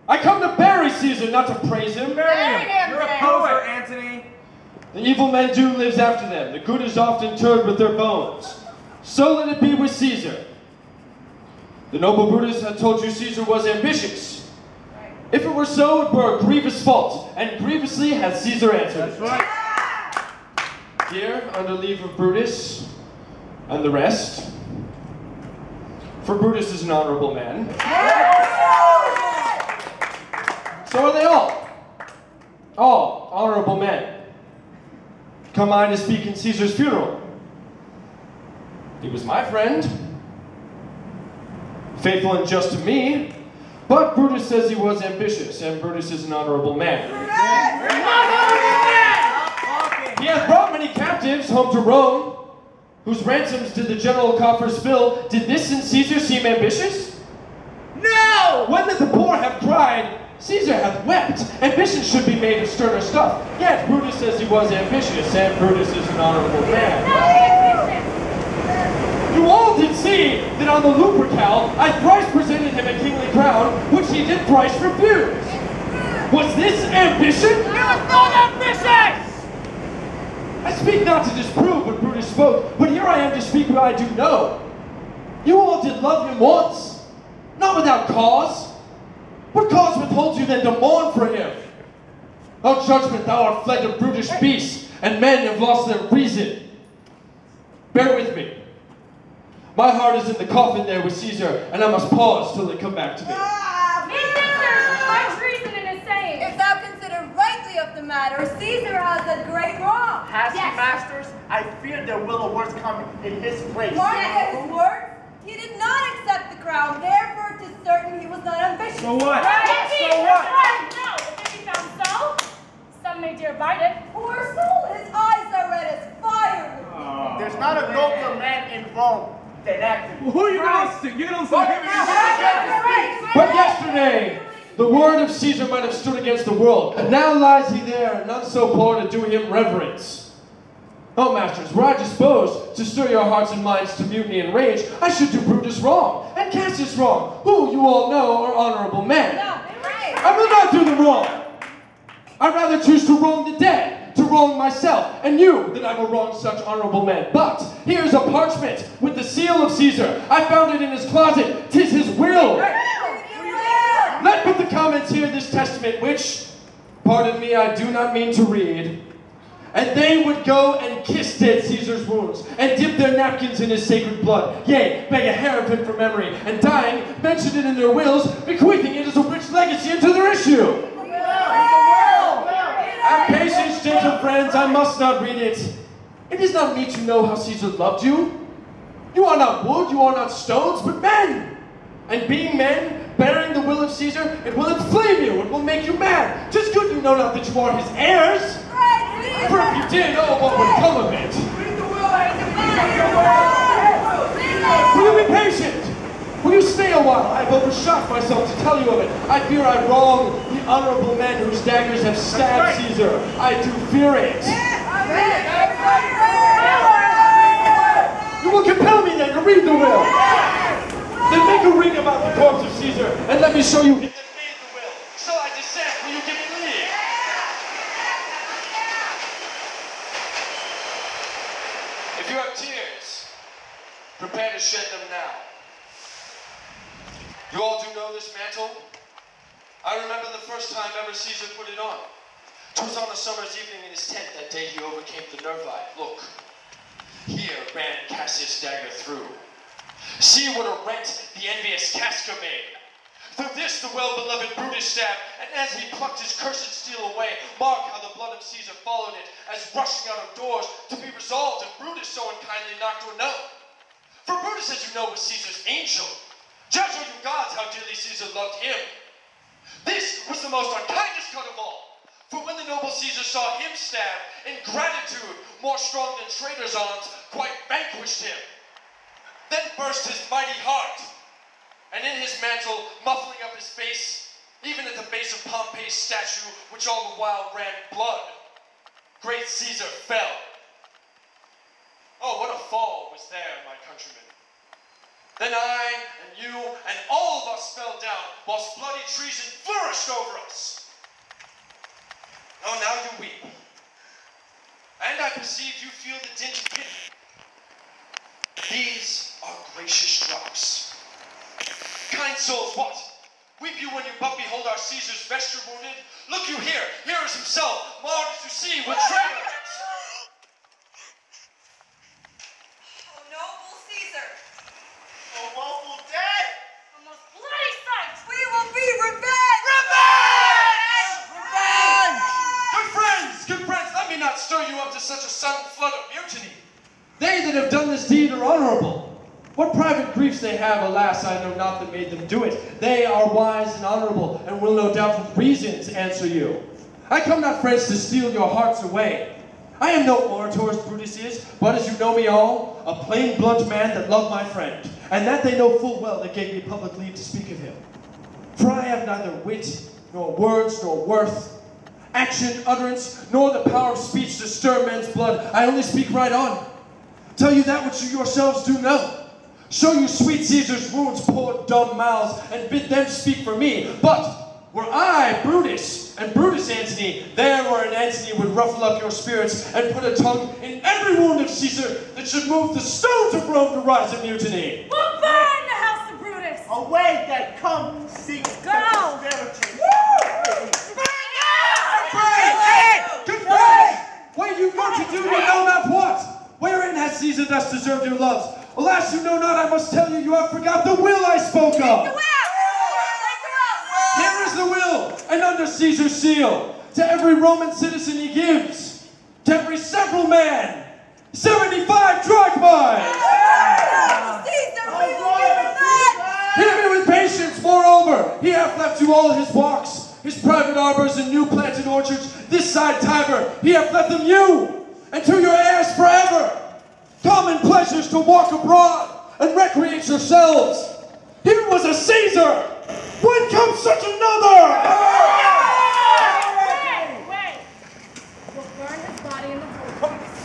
I come to bury Caesar, not to praise him. Bury him. You're a poser, Antony. The evil men do lives after them. The good is often interred with their bones. So let it be with Caesar. The noble Brutus had told you Caesar was ambitious. If it were so, it were a grievous fault, and grievously has Caesar answered it. That's right. Here, under leave of Brutus and the rest, for Brutus is an honorable man. So are they all. All honorable men. Come I to speak in Caesar's funeral. He was my friend, faithful and just to me, but Brutus says he was ambitious, and Brutus is an honorable man. He has brought many captives home to Rome, whose ransoms did the general coffers fill. Did this in Caesar seem ambitious? No! When that the poor have cried, Caesar hath wept. Ambition should be made of sterner stuff. Yet Brutus says he was ambitious, and Brutus is an honorable man. You all did see that on the Lupercal I thrice presented him a kingly crown, which he did thrice refuse. Was this ambition? It was not ambitious! I speak not to disprove what Brutus spoke, but here I am to speak what I do know. You all did love him once, not without cause. What cause withholds you then to mourn for him? O judgment, thou art fled to brutish beasts, and men have lost their reason. Bear with me. My heart is in the coffin there with Caesar, and I must pause till it come back to me. Methinks there is much reason in his saying. If thou consider rightly of the matter, Caesar has a great wrong. Has he, Yes. masters? I fear there will a worse come in his place. Mark his words. He did not accept the crown, therefore 'tis certain he was not ambitious. So what? Right, indeed, So what? No, if it be found so, some may dare bite it. Poor soul, his eyes are red as fire. There's not a nobler man in Rome than acted. Who are you gonna stick? You're gonna say But yesterday, the word of Caesar might have stood against the world. And now lies he there, none so poor to do him reverence. Oh, masters, were I disposed to stir your hearts and minds to mutiny and rage, I should do Brutus wrong, and Cassius wrong, who, you all know, are honorable men. No, right. I will not do them wrong. I'd rather choose to wrong the dead, to wrong myself, and you, than I will wrong such honorable men. But here's a parchment with the seal of Caesar. I found it in his closet. 'Tis his will. Let but the comments hear this testament, which, pardon me, I do not mean to read. And they would go and kiss dead Caesar's wounds, and dip their napkins in his sacred blood, yea, beg a hair of him for memory, and dying, mention it in their wills, bequeathing it as a rich legacy into their issue. Have patience, gentle friends, I must not read it. It is not me to know how Caesar loved you. You are not wood, you are not stones, but men. And being men, bearing the will of Caesar, it will inflame you, it will make you mad. 'Tis good you know not that you are his heirs. For if you did, oh, what would come of it? Will you be patient? Will you stay a while? I have overshot myself to tell you of it. I fear I wrong the honorable men whose daggers have stabbed Caesar. I do fear it. You will compel me then to read the will. Then make a ring about the corpse of Caesar, and let me show you if that made the will. Shall I dissent? Will you give me leave? If you have tears, prepare to shed them now. You all do know this mantle? I remember the first time ever Caesar put it on. 'Twas on a summer's evening in his tent that day he overcame the Nervi. Look, here ran Cassius' dagger through. See what a rent the envious Casca made. Through this the well-beloved Brutus stabbed, and as he plucked his cursed steel away, mark how the blood of Caesar followed it, as rushing out of doors, to be resolved if Brutus so unkindly knocked or no. For Brutus, as you know, was Caesar's angel. Judge, O you gods, how dearly Caesar loved him. This was the most unkindest cut of all. For when the noble Caesar saw him stabbed, ingratitude, more strong than traitors' arms, quite vanquished him. Then burst his mighty heart, and in his mantle, muffling up his face, even at the base of Pompey's statue, which all the while ran blood, great Caesar fell. Oh, what a fall was there, my countrymen. Then I, and you, and all of us fell fell down, whilst bloody treason flourished over us. Oh, now you weep. And I perceive you feel the dint of pity. These are gracious drops. Kind souls, what? Weep you when you but behold our Caesar's vesture wounded? Look you here, here is himself, marred as you see with traitor. Oh, noble Caesar! Oh, woeful day! A most bloody sight! We will be revenged! Good friends, let me not stir you up to such a sudden flood of mutiny. They that have done this deed are honorable. What private griefs they have, alas, I know not that made them do it. They are wise and honorable, and will no doubt with reasons answer you. I come not, friends, to steal your hearts away. I am no orator as Brutus is, but as you know me all, a plain blunt man that loved my friend, and that they know full well that gave me public leave to speak of him. For I have neither wit, nor words, nor worth, action, utterance, nor the power of speech to stir men's blood. I only speak right on. Tell you that which you yourselves do know. Show you sweet Caesar's wounds, poor dumb mouths, and bid them speak for me. But were I Brutus, and Brutus Antony, there where an Antony would ruffle up your spirits and put a tongue in every wound of Caesar that should move the stones of Rome to rise in mutiny. We'll burn the house of Brutus! Away that come seek Go! prosperity. Good friends! What you go to do, you know not what. Wherein has Caesar thus deserved your loves? Alas, you know not, I must tell you, you have forgot the will I spoke of. The will! Here is the will, and under Caesar's seal, to every Roman citizen he gives, to every several man, 75 drachmas. Caesar, we will be revenged! Hear me with patience, moreover, he hath left you all his walks, his private arbors and new planted orchards, this side Tiber, he hath left them you, and to your heirs forever. Common pleasures to walk abroad and recreate yourselves. Here was a Caesar. When comes such another? Wait! We'll burn his body in the forest.